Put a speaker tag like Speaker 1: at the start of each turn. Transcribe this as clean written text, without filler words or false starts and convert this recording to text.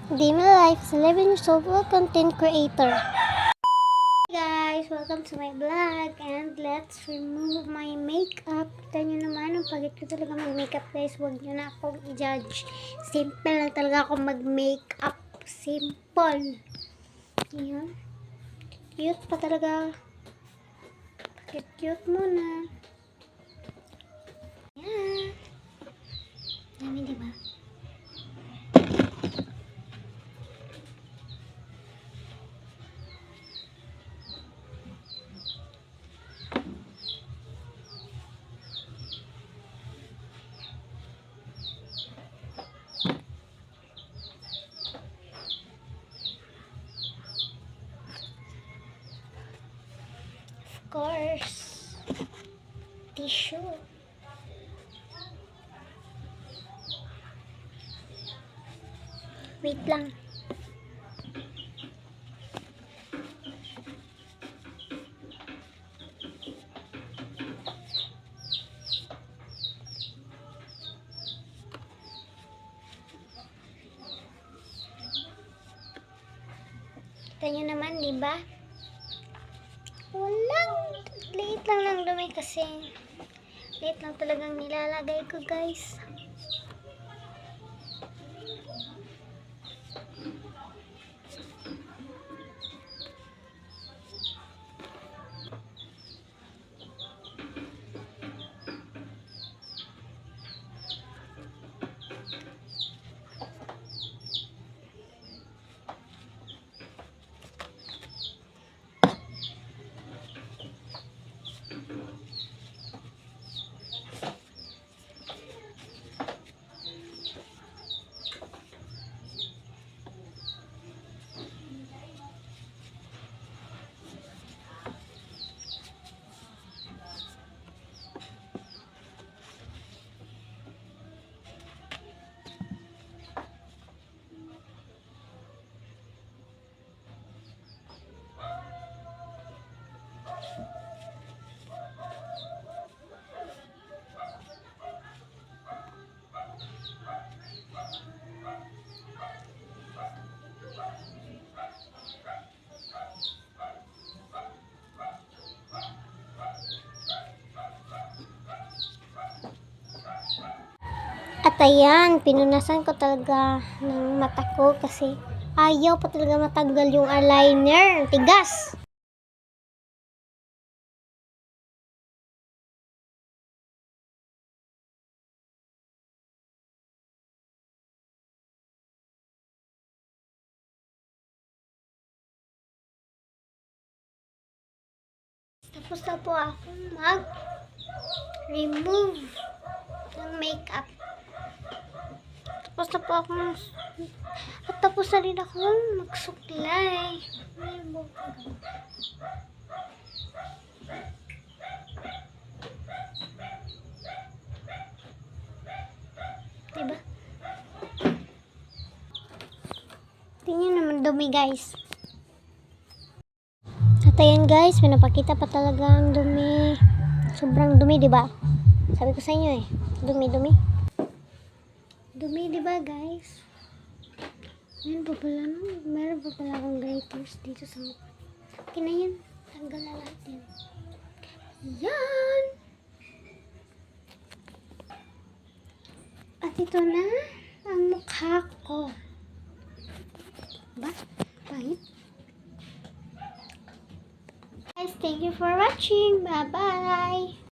Speaker 1: Day my life is 11 years old, content creator. Hey guys, welcome to my vlog and let's remove my makeup. Kita nyo naman, ang pagit ko talaga mag-makeup guys. Huwag nyo na akong i-judge. Simple lang talaga ako mag-makeup. Simple. Ayan. Cute pa talaga. Cute muna. Ayan. Dami diba? Of course, tissue. Wait lang. Kita nyo naman, di ba? Walang, liit lang ng dumi kasi liit lang talagang nilalagay ko guys. At ayan, pinunasan ko talaga ng mata ko kasi ayaw pa talaga matanggal yung eyeliner. Tigas! Tapos na po akong mag-remove ng makeup. Tapos na rin akong magsuklay. Diba? Tingnan naman dumi guys. At ayan guys, pinapakita pa talaga ang dumi. Sobrang dumi, diba? Sabi ko sa inyo dumi. Dumi, diba guys? Meron pa pala akong glitters dito sa mukha. Okay na yan. Tanggal na lahat yan. Yan! At ito na ang mukha ko. Ba? Pahit? Guys, thank you for watching. Bye-bye!